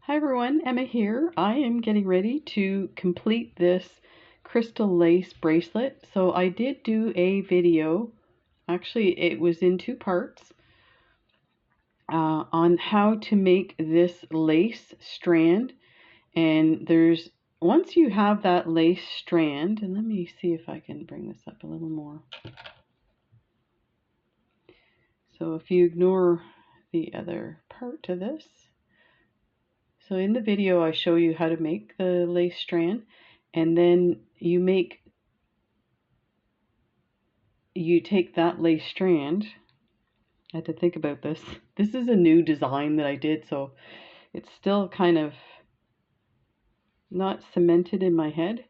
Hi everyone, Emma here. I am getting ready to complete this crystal lace bracelet. So I did do a video, actually it was in two parts, on how to make this lace strand. And once you have that lace strand, and let me see if I can bring this up a little more. So if you ignore the other part to this, so in the video I show you how to make the lace strand, and then you take that lace strand. I had to think about this. This is a new design that I did, so it's still kind of not cemented in my head.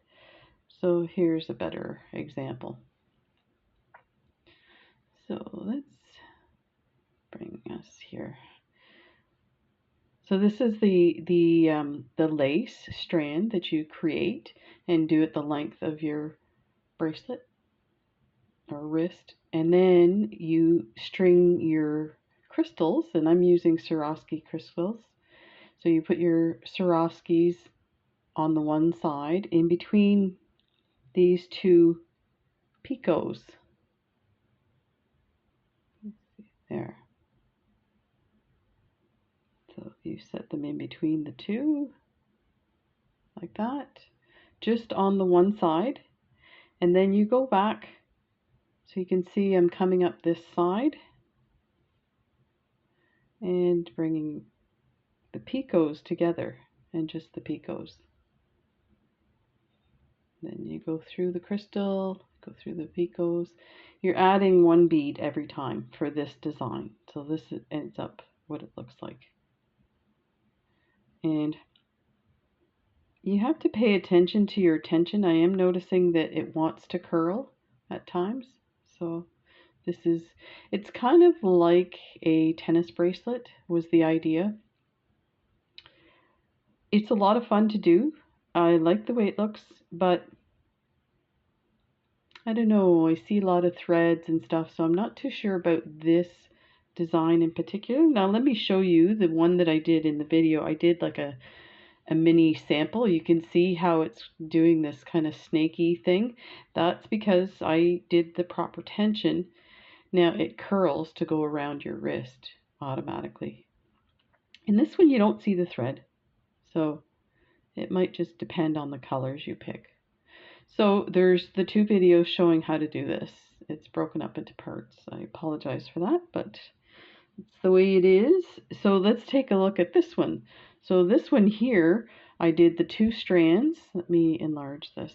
So here's a better example. So let's bring us here. So this is the lace strand that you create and do at the length of your bracelet or wrist, and then you string your crystals, and I'm using Swarovski crystals. So you put your Swarovskis on the one side in between these two picots. There. So you set them in between the two, like that, just on the one side, and then you go back. So you can see I'm coming up this side and bringing the picots together, and just the picots. Then you go through the crystal, go through the picots. You're adding one bead every time for this design. So this ends up what it looks like. And you have to pay attention to your tension. I am noticing that it wants to curl at times. So it's kind of like a tennis bracelet was the idea. It's a lot of fun to do. I like the way it looks, but I don't know, I see a lot of threads and stuff, so I'm not too sure about this design in particular. Now let me show you the one that I did in the video. I did like a mini sample. You can see how it's doing this kind of snaky thing. That's because I did the proper tension. Now it curls to go around your wrist automatically. In this one you don't see the thread, so it might just depend on the colors you pick. So there's the two videos showing how to do this. It's broken up into parts. I apologize for that, but it's the way it is. So let's take a look at this one. So this one here, I did the two strands. Let me enlarge this.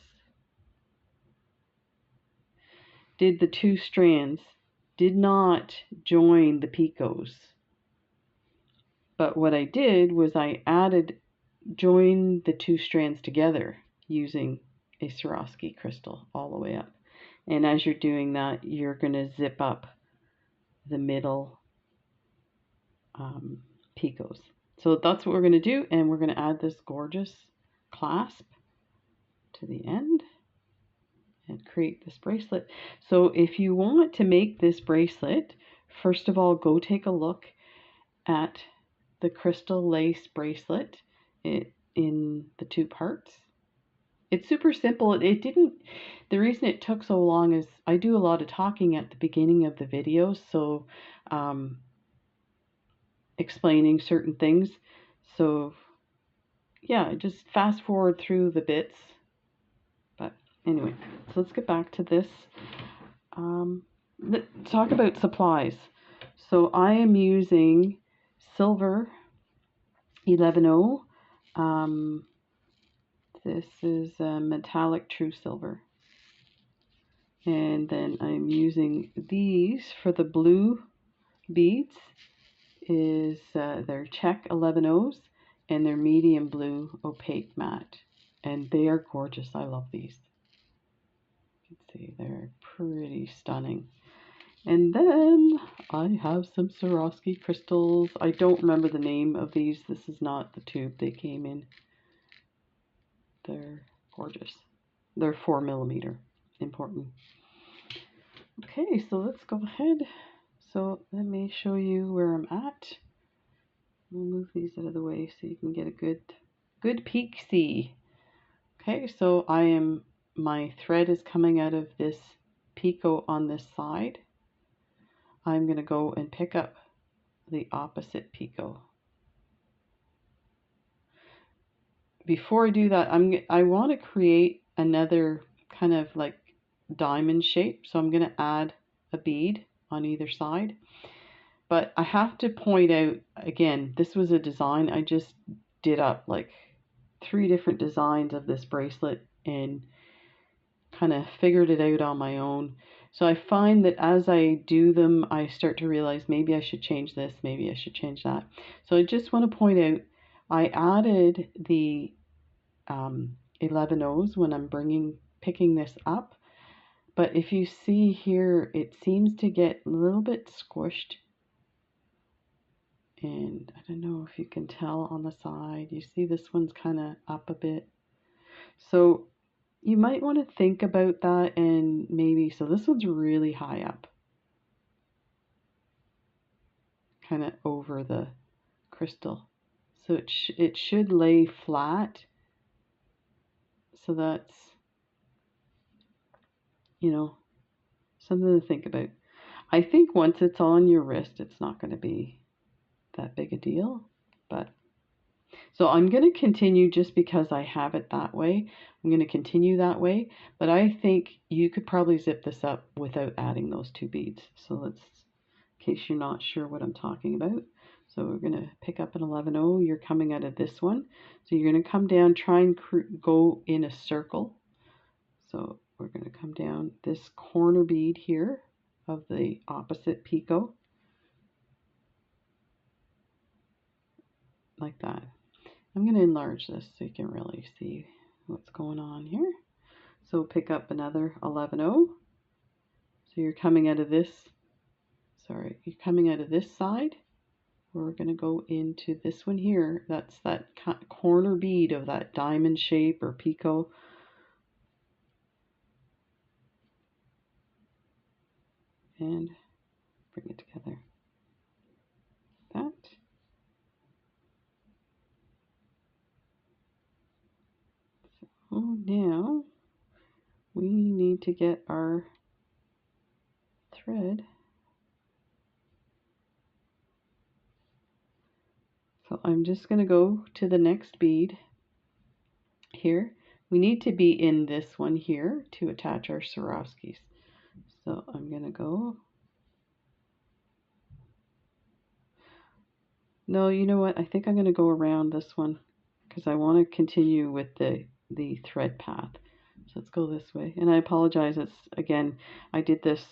Did the two strands. Did not join the picots. But what I did was I joined the two strands together using a Swarovski crystal all the way up. And as you're doing that, you're going to zip up the middle picots. So that's what we're going to do, and we're going to add this gorgeous clasp to the end and create this bracelet. So if you want to make this bracelet, first of all, go take a look at the crystal lace bracelet in the two parts. It's super simple. The reason it took so long is I do a lot of talking at the beginning of the video, so explaining certain things. So yeah, just fast forward through the bits. But anyway, so let's get back to this. Let's talk about supplies. So I am using silver 11O. This is metallic true silver. And then I'm using these for the blue beads. They're Czech 11Os, and they're medium blue opaque matte. And they are gorgeous. I love these. You can see they're pretty stunning. And then I have some Swarovski crystals. I don't remember the name of these. This is not the tube they came in. They're gorgeous. They're 4mm. Important. Okay, so let's go ahead. So let me show you where I'm at. We'll move these out of the way so you can get a good peek see. Okay, so my thread is coming out of this picot on this side. I'm going to go and pick up the opposite picot. Before I do that, I want to create another kind of like diamond shape, so I'm going to add a bead on either side. But I have to point out again, this was a design I just did up like 3 different designs of this bracelet and kind of figured it out on my own. So I find that as I do them, I start to realize maybe I should change this, maybe I should change that. So I just want to point out I added the 11 O's when I'm picking this up, but if you see here, it seems to get a little bit squished, and I don't know if you can tell on the side. You see this one's kind of up a bit, so you might want to think about that. And maybe, so this one's really high up, kind of over the crystal, so it should lay flat. So that's, you know, something to think about. I think once it's on your wrist, it's not going to be that big a deal. But so I'm going to continue just because I have it that way. I'm going to continue that way, but I think you could probably zip this up without adding those 2 beads. So let's, in case you're not sure what I'm talking about. So we're going to pick up an 11-0. You're coming out of this one. So you're going to come down, try and go in a circle. So we're going to come down this corner bead here of the opposite picot, like that. I'm going to enlarge this so you can really see what's going on here. So pick up another 11-0. So you're coming out of this, you're coming out of this side. We're going to go into this one here. That's that corner bead of that diamond shape or picot. And bring it together. That. So now we need to get our thread. So I'm just going to go to the next bead here. We need to be in this one here to attach our Swarovskis. So I'm going to go. No, you know what? I think I'm going to go around this one because I want to continue with the thread path. So let's go this way. And I apologize. It's, again, I did this,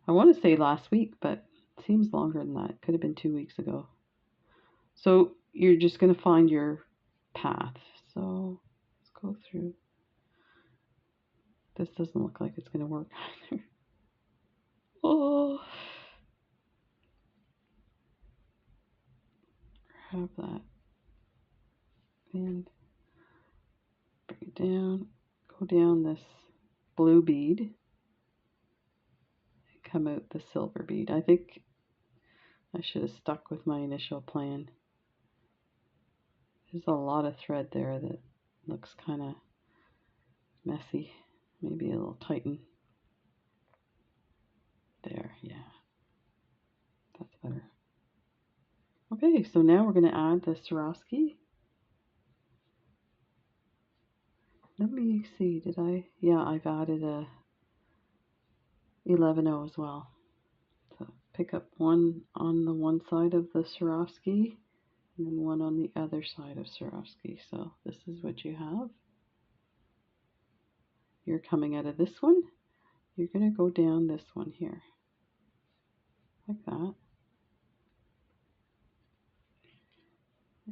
I want to say last week, but it seems longer than that. It could have been 2 weeks ago. So you're just going to find your path. So let's go through. This doesn't look like it's going to work either. Oh, grab that and bring it down. Go down this blue bead and come out the silver bead. I think I should have stuck with my initial plan. There's a lot of thread there that looks kind of messy. Maybe a little tighten. There, yeah. That's better. Okay, so now we're going to add the Swarovski. Let me see, did I? Yeah, I've added a 11-0 as well. So pick up one on the one side of the Swarovski and then one on the other side of Swarovski. So this is what you have. You're coming out of this one. You're going to go down this one here. Like that.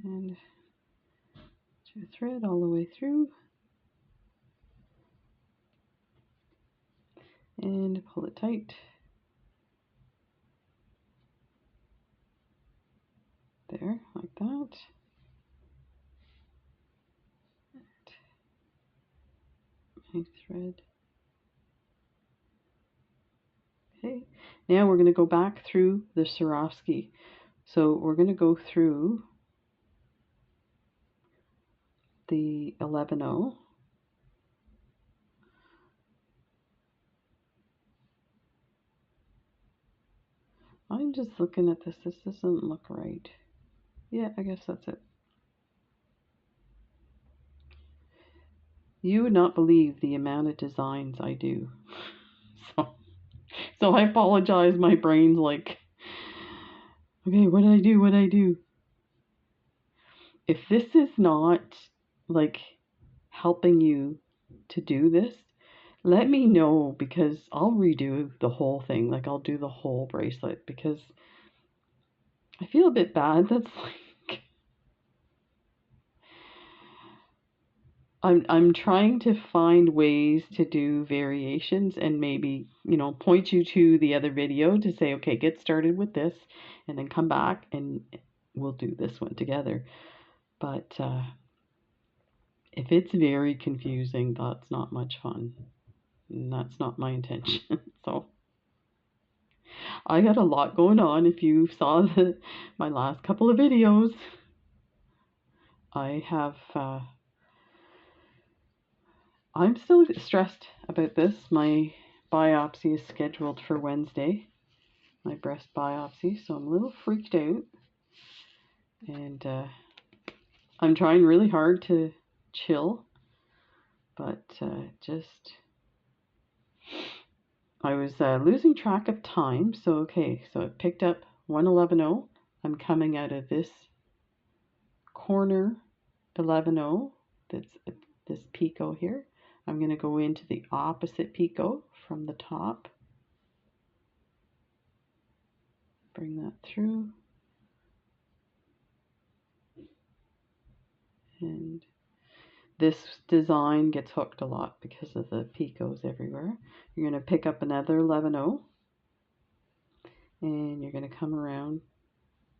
And your thread all the way through. And pull it tight. There, like that. My thread. Okay, now we're going to go back through the Swarovski. So we're going to go through the 11-0. I'm just looking at this. This doesn't look right. Yeah, I guess that's it. You would not believe the amount of designs I do. So I apologize. My brain's like, okay, what did I do? What did I do? If this is not like helping you to do this, let me know, because I'll redo the whole thing. Like, I'll do the whole bracelet, because I feel a bit bad. That's like, I'm trying to find ways to do variations and maybe, point you to the other video to say, okay, get started with this and then come back and we'll do this one together. But if it's very confusing, that's not much fun. And that's not my intention. So I got a lot going on. If you saw my last couple of videos, I have I'm still stressed about this. My biopsy is scheduled for Wednesday, my breast biopsy, so I'm a little freaked out. And I'm trying really hard to chill, but I was losing track of time. So, okay, so I picked up 111.0. I'm coming out of this corner 11.0, that's this picot here. I'm going to go into the opposite picot from the top. Bring that through. And this design gets hooked a lot because of the picots everywhere. You're going to pick up another 11.0 and you're going to come around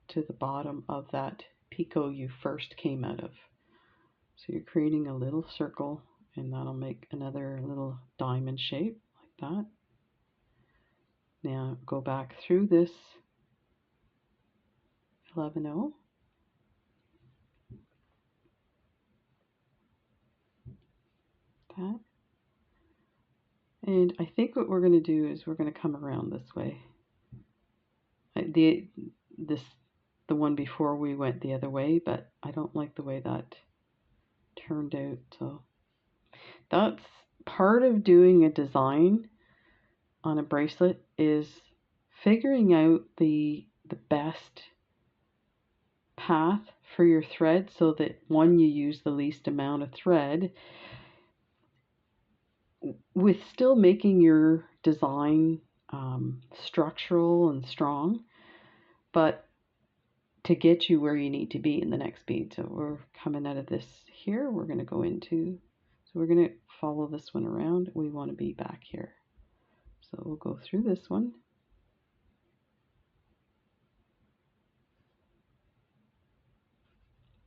to the bottom of that picot you first came out of. So you're creating a little circle, and that'll make another little diamond shape like that. Now go back through this 11.0. That. And I think what we're going to do is we're going to come around this way. The one before we went the other way, but I don't like the way that turned out. So that's part of doing a design on a bracelet, is figuring out the best path for your thread, so that one, you use the least amount of thread with still making your design structural and strong, but to get you where you need to be in the next bead. So we're coming out of this here. We're going to go into, so we're going to follow this one around. We want to be back here. So we'll go through this one.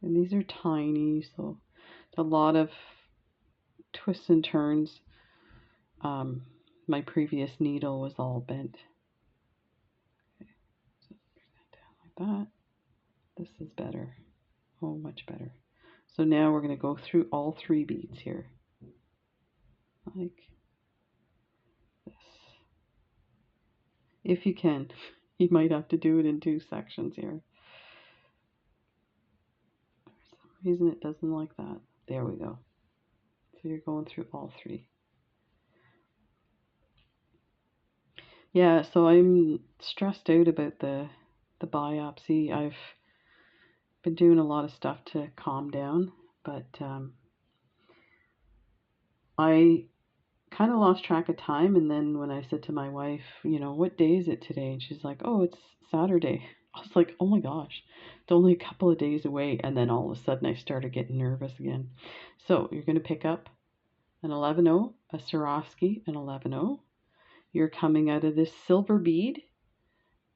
And these are tiny, so a lot of twists and turns. My previous needle was all bent. Okay, so bring that down like that. This is better. Oh, much better. So now we're going to go through all 3 beads here, like this. If you can, you might have to do it in 2 sections here. For some reason it doesn't like that. There we go. So you're going through all 3. Yeah, so I'm stressed out about the biopsy. I've been doing a lot of stuff to calm down, but I kind of lost track of time. And then when I said to my wife, what day is it today? And she's like, oh, it's Saturday. I was like, oh my gosh, it's only a couple of days away. And then all of a sudden I started getting nervous again. So you're going to pick up an 11.0, a Swarovski, an 11.0. You're coming out of this silver bead.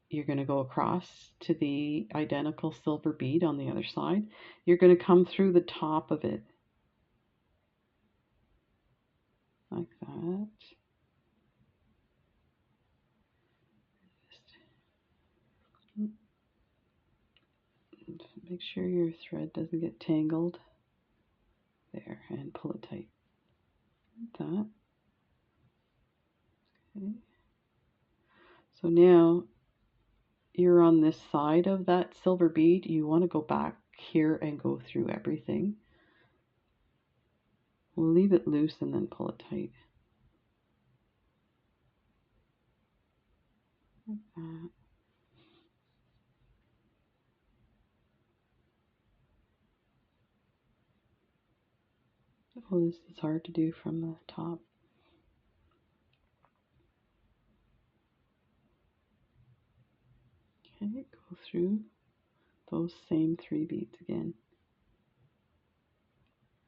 You're going to go across to the identical silver bead on the other side. You're going to come through the top of it like that. Make sure your thread doesn't get tangled. There, and pull it tight. Like that. Okay. So now you're on this side of that silver bead. You want to go back here and go through everything. We'll leave it loose and then pull it tight. Like that. Oh, this is hard to do from the top. Okay, go through those same 3 beads again.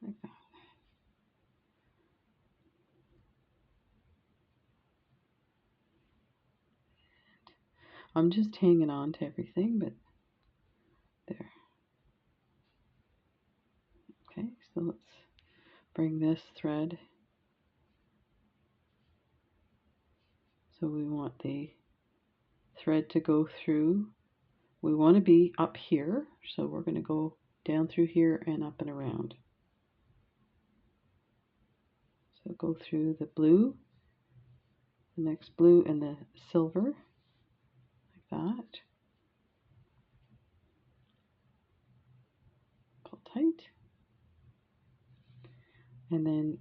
Like that. I'm just hanging on to everything, but there. Okay, so let's bring this thread. So we want the thread to go through. We want to be up here, so we're going to go down through here and up and around. So go through the blue, the next blue, and the silver, like that. Pull tight. And then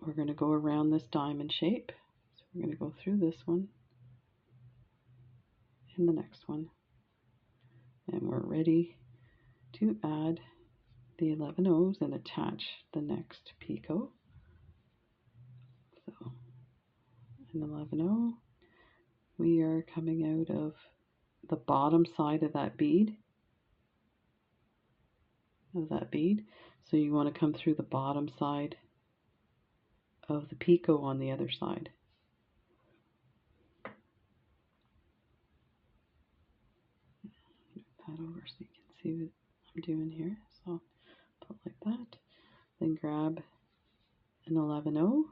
we're going to go around this diamond shape. So we're going to go through this one and the next one. And we're ready to add the 11 O's and attach the next picot. So an 11 O, we are coming out of the bottom side of that bead. So you want to come through the bottom side of the picot on the other side. Move that over so you can see what I'm doing here. So put like that, then grab an 11 O.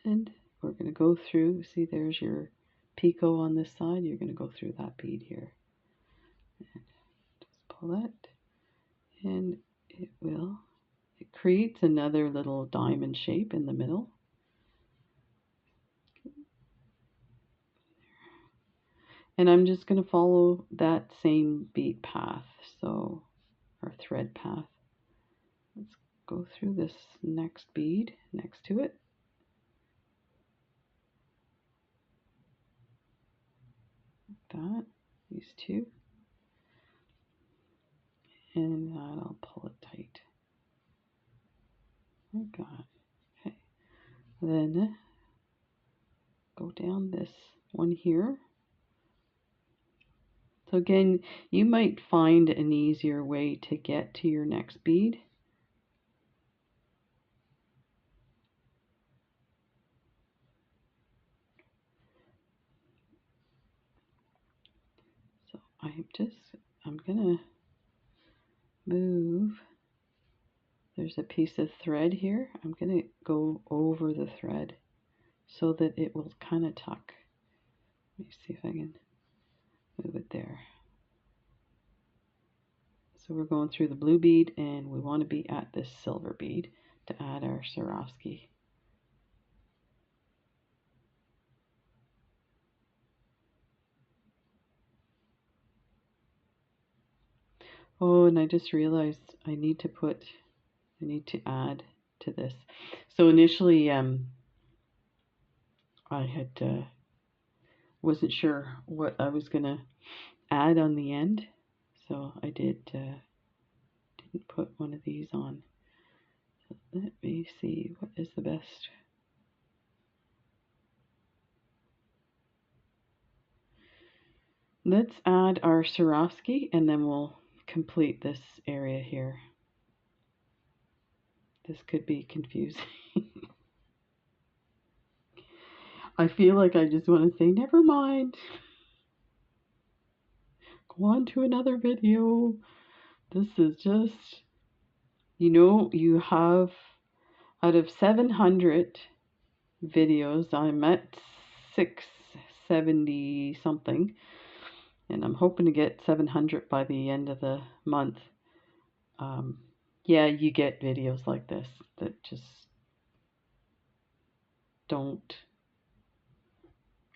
And we're going to go through, see there's your picot on this side, you're going to go through that bead here. And just pull that, and it creates another little diamond shape in the middle. And I'm just going to follow that same bead path, so our thread path. Let's go through this next bead next to it. Like that, these two. And I'll pull it tight. Like that. Okay. Then go down this one here. So again, you might find an easier way to get to your next bead. So I'm gonna move. There's a piece of thread here. I'm gonna go over the thread so that it will kind of tuck. Let me see if I can move it there. So we're going through the blue bead and we want to be at this silver bead to add our Swarovski. Oh, and I just realized I need to add to this. So initially I had wasn't sure what I was gonna add on the end, so I didn't put one of these on. So let me see what is the best. Let's add our Swarovski and then we'll complete this area here. This could be confusing. I feel like I just want to say, never mind. Go on to another video. This is just, you have, out of 700 videos, I'm at 670 something, and I'm hoping to get 700 by the end of the month. Yeah, you get videos like this that just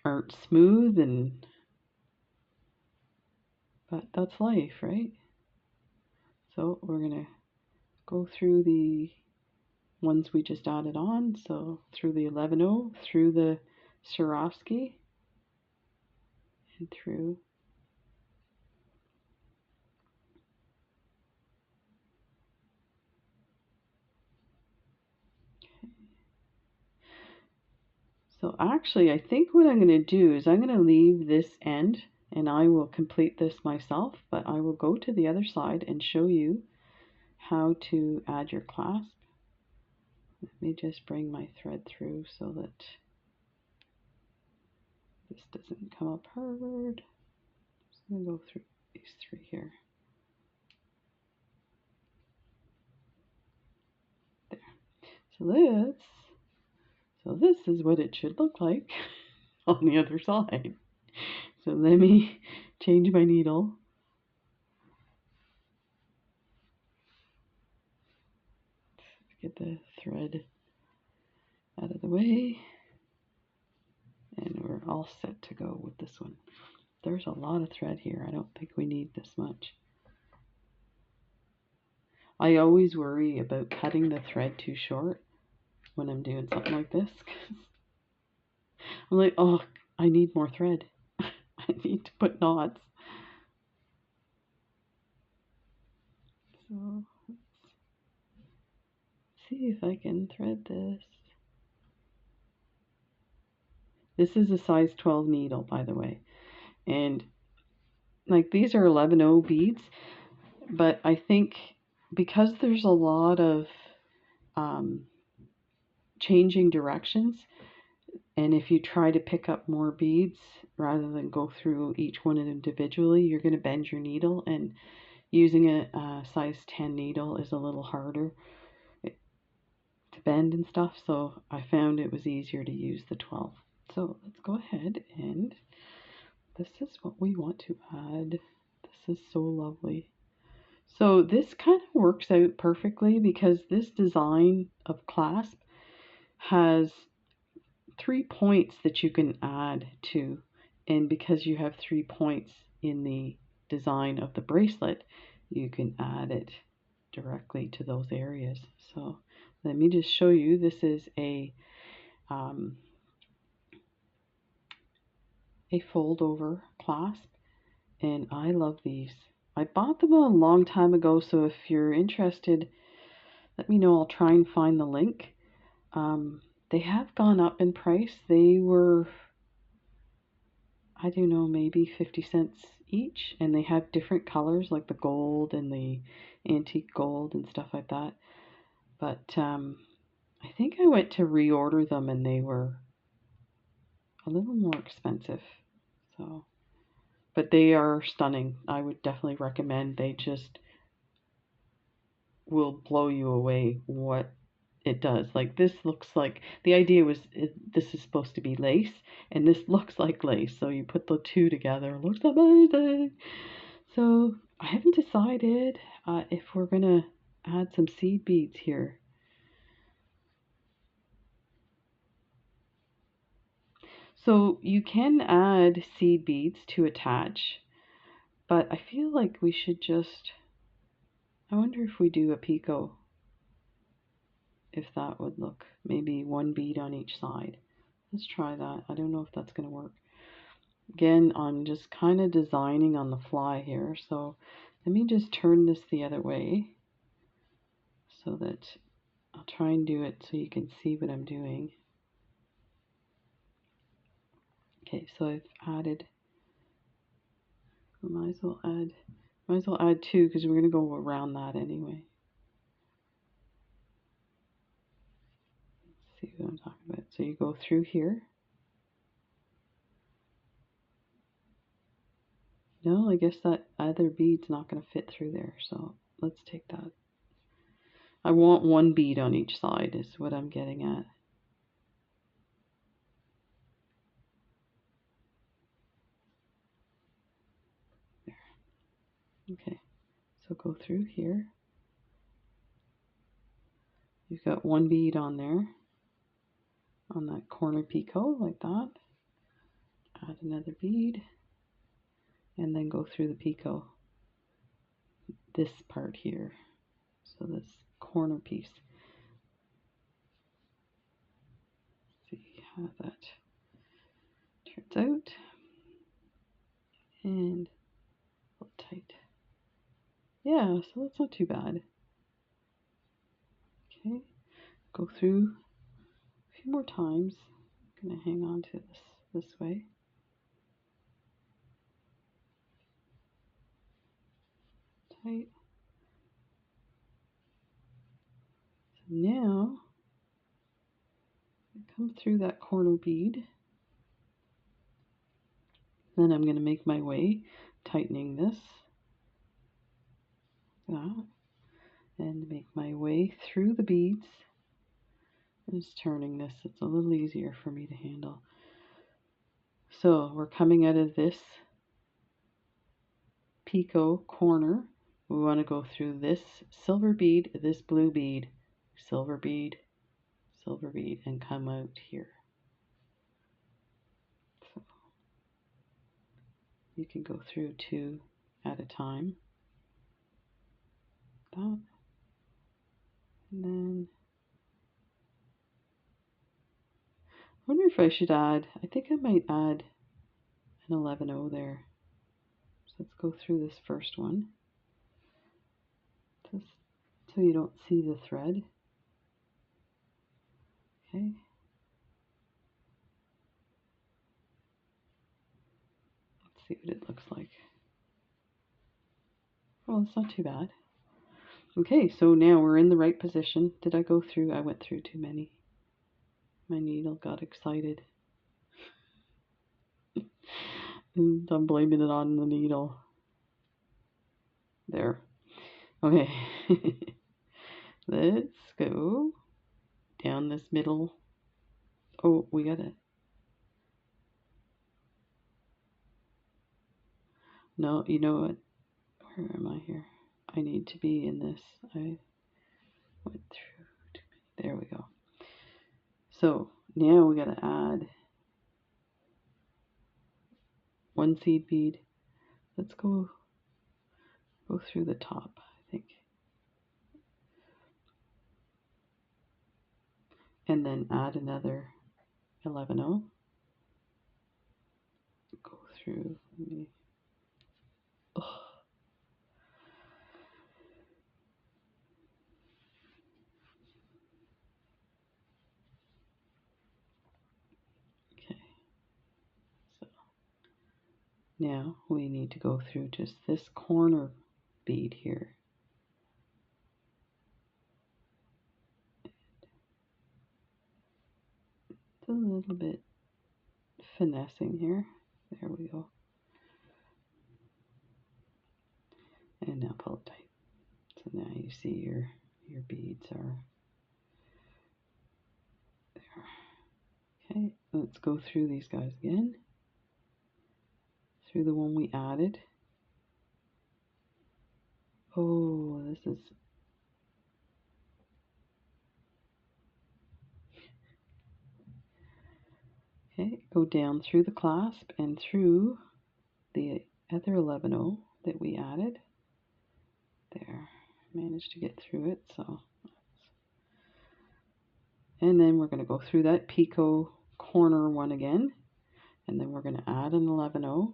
aren't smooth, but that's life, right? So we're gonna go through the ones we just added on. So through the 11-0, through the Swarovski, and through. So actually, I think what I'm going to do is I'm going to leave this end and I will complete this myself, but I will go to the other side and show you how to add your clasp. Let me just bring my thread through so that this doesn't come apart. Just going to go through these three here. There. So this is what it should look like on the other side. So let me change my needle. Get the thread out of the way. And we're all set to go with this one. There's a lot of thread here. I don't think we need this much. I always worry about cutting the thread too short when I'm doing something like this. I'm like, oh, I need more thread. I need to put knots. So let's see if I can thread this. This is a size 12 needle, by the way. And like these are 11-0 beads, but I think because there's a lot of changing directions, and if you try to pick up more beads rather than go through each one individually, you're going to bend your needle, and using a size 10 needle is a little harder to bend and stuff, so I found it was easier to use the 12. So let's go ahead, and this is what we want to add. This is so lovely. So this kind of works out perfectly because this design of clasp has 3 points that you can add to, and because you have 3 points in the design of the bracelet, you can add it directly to those areas. So let me just show you. This is a fold over clasp, and I love these. I bought them a long time ago, so if you're interested, let me know. I'll try and find the link. They have gone up in price. They were, I don't know, maybe 50 cents each, and they have different colors like the gold and the antique gold and stuff like that. But I think I went to reorder them and they were a little more expensive. So, but they are stunning. I would definitely recommend. They just will blow you away what it does. Like this looks like, the idea was this is supposed to be lace, and this looks like lace, so you put the two together, it looks amazing. So I haven't decided if we're gonna add some seed beads here. So you can add seed beads to attach, but I feel like we should just, I wonder if we do a picot, if that would look, maybe one bead on each side. Let's try that. I don't know if that's going to work. Again, I'm just kind of designing on the fly here, so let me just turn this the other way so that I'll try and do it so you can see what I'm doing. Okay, so I've added, might as well add two because we're going to go around that anyway. Let's see what I'm talking about. So you go through here. No, I guess that other bead's not going to fit through there, so let's take that. I want one bead on each side is what I'm getting at. Okay, so go through here. You've got one bead on there, on that corner picot, like that. Add another bead, and then go through the picot, this part here, so this corner piece. See how that turns out, and pull it tight. Yeah, so that's not too bad. Okay, go through a few more times. I'm gonna hang on to this way. Tight. So now I come through that corner bead. Then I'm going to make my way, tightening this, that, and make my way through the beads. And just turning this, it's a little easier for me to handle. So we're coming out of this picot corner. We want to go through this silver bead, this blue bead, silver bead, and come out here. So you can go through 2 at a time. That. And then I wonder if I should add, I think I might add an 11-0 there. So let's go through this first one, just so you don't see the thread. Okay. Let's see what it looks like. Well, it's not too bad. Okay, so now we're in the right position. Did I go through? I went through too many. My needle got excited. And I'm blaming it on the needle. There. Okay. Let's go down this middle. Oh, we got it. No, you know what? Where am I here? I need to be in this. I went through too many. There we go. So now we got to add 1 seed bead. Let's go through the top, I think. And then add another 11-0. Go through. Oh. Okay. So now we need to go through just this corner bead here. It's a little bit finessing here. There we go. And now pull it tight. So now you see your beads are there. Okay, let's go through these guys again. Through the one we added. Oh, this is... Okay, go down through the clasp and through the other 11-0 that we added. There, managed to get through it. So, and then we're going to go through that picot corner one again, and then we're going to add an 11-0.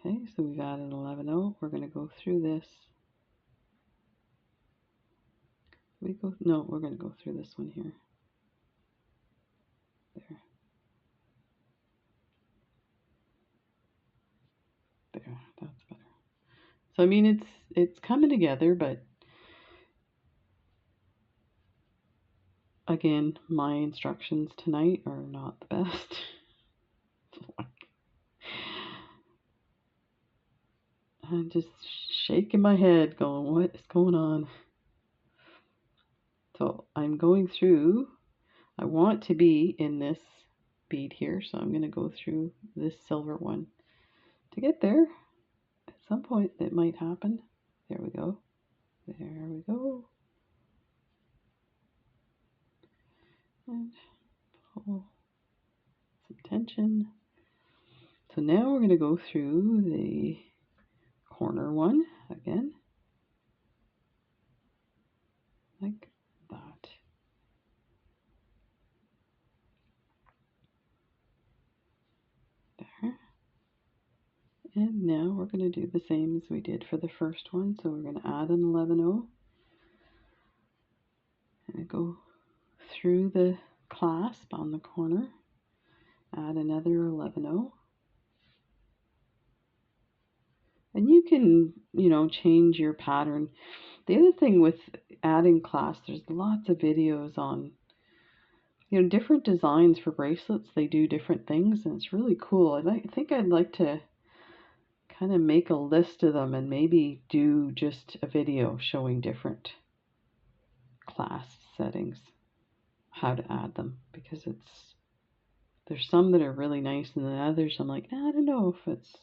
Okay, so we've added an 11-0. We're going to go through this. No, we're going to go through this one here. There, that's better. So I mean, it's coming together, but again, my instructions tonight are not the best. I'm just shaking my head, going, what is going on? So I'm going through, I want to be in this bead here, so I'm going to go through this silver one to get there. At some point it might happen. There we go. There we go. And pull some tension. So now we're going to go through the corner one again, like that. There. And now we're going to do the same as we did for the first one. So we're going to add an 11-0 and go through the clasp on the corner, add another 11-0. And you can, change your pattern. The other thing with adding clasps, there's lots of videos on, different designs for bracelets. They do different things, and it's really cool. I think I'd like to kind of make a list of them and maybe do just a video showing different clasp settings, how to add them, because there's some that are really nice, and the others I'm like, I don't know if it's,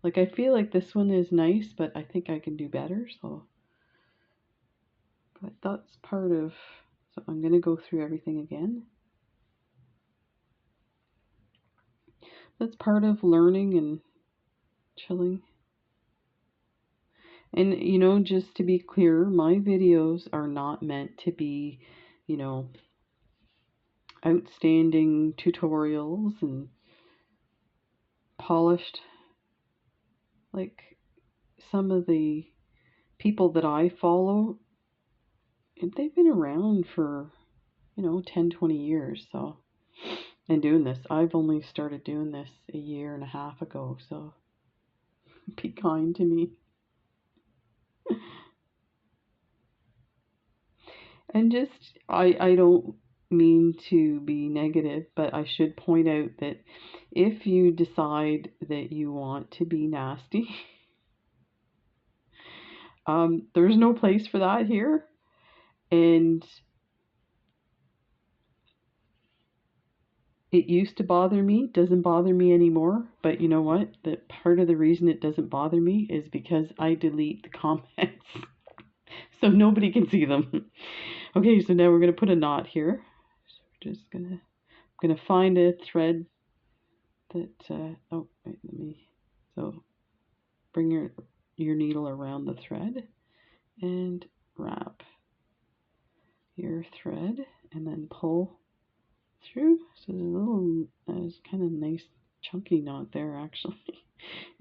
like, I feel like this one is nice, but I think I can do better. So, but that's part of, so I'm going to go through everything again. That's part of learning and chilling. And, just to be clear, my videos are not meant to be, outstanding tutorials and polished. Like some of the people that I follow, they've been around for, 10, 20 years. So, and doing this, I've only started doing this a year and a half ago. So be kind to me. And just, I don't mean to be negative, but I should point out that if you decide that you want to be nasty, there's no place for that here. And it used to bother me, doesn't bother me anymore. But you know what? The part of the reason it doesn't bother me is because I delete the comments. So nobody can see them. Okay, so now we're going to put a knot here. So we're just I'm going to find a thread that, oh, wait, so bring your needle around the thread and wrap your thread and then pull through. So there's kind of nice chunky knot there actually.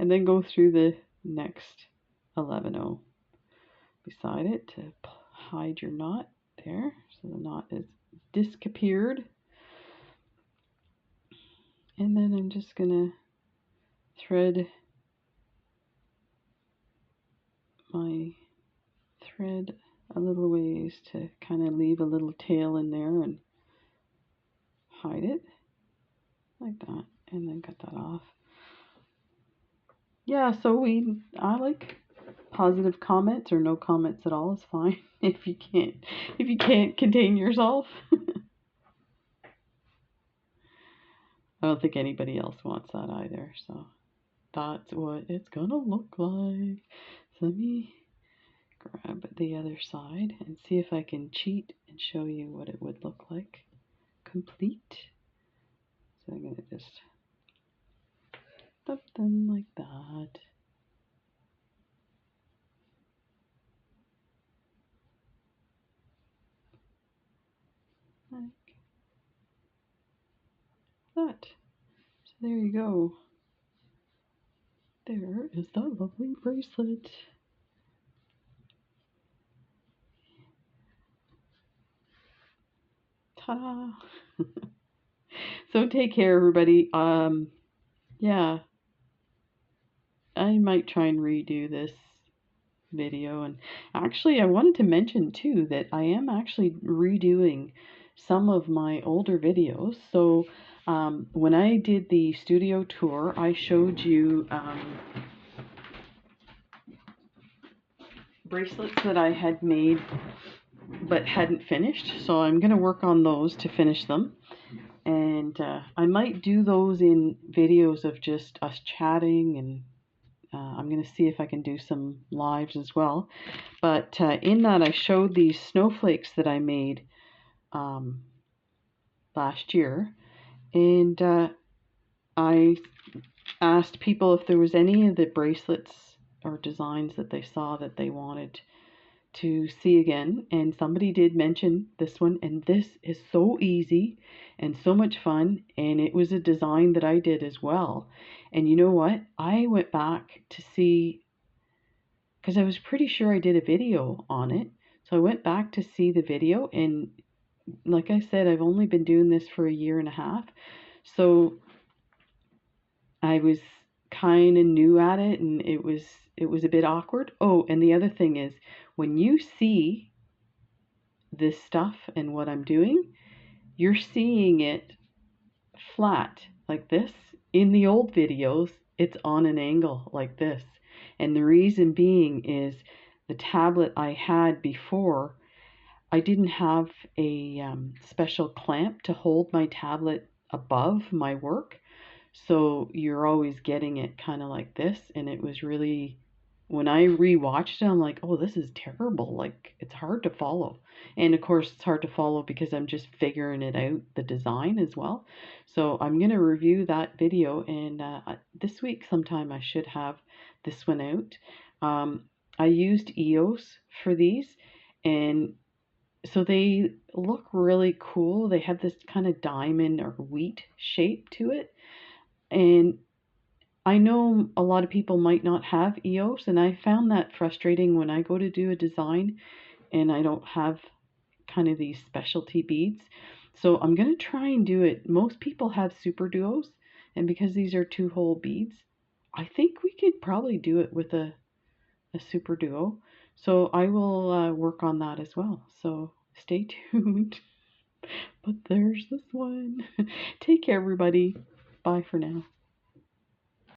And then go through the next 11-0 beside it to hide your knot there. So the knot is disappeared. And then I'm just gonna thread my thread a little ways to kind of leave a little tail in there and hide it like that, and then cut that off. Yeah, so I like positive comments, or no comments at all is fine if you can't contain yourself. I don't think anybody else wants that either, so that's what it's gonna look like. So let me grab the other side and see if I can cheat and show you what it would look like complete. So I'm gonna just something like that. Like that. So there you go. There is the lovely bracelet. Ta-da! So take care, everybody. Yeah, I might try and redo this video. And actually, I wanted to mention too that I am actually redoing some of my older videos. So when I did the studio tour, I showed you bracelets that I had made but hadn't finished. So I'm going to work on those to finish them. And I might do those in videos of just us chatting, and I'm going to see if I can do some lives as well. But in that, I showed these snowflakes that I made last year. And I asked people if there was any of the bracelets or designs that they saw that they wanted to see again, and somebody did mention this one, and this is so easy and so much fun, and it was a design that I did as well. And you know what, I went back to see, because I was pretty sure I did a video on it, so I went back to see the video, and like I said, I've only been doing this for a year and a half, so I was kind of new at it, and it was a bit awkward. Oh, and the other thing is, when you see this stuff and what I'm doing, you're seeing it flat like this. In the old videos, it's on an angle like this. And the reason being is the tablet I had before, I didn't have a special clamp to hold my tablet above my work. So you're always getting it kind of like this. And it was really, when I rewatched it, I'm like, oh, this is terrible. Like, it's hard to follow. And of course, it's hard to follow because I'm just figuring it out, the design as well. So I'm going to review that video. And this week sometime I should have this one out. I used EOS for these. And so they look really cool. They have this kind of diamond or wheat shape to it. And I know a lot of people might not have EOS, and I found that frustrating when I go to do a design and I don't have kind of these specialty beads. So I'm going to try and do it. Most people have super duos, and because these are 2-hole beads, I think we could probably do it with a super duo. So I will work on that as well. So stay tuned. But there's this one. Take care, everybody. Bye for now.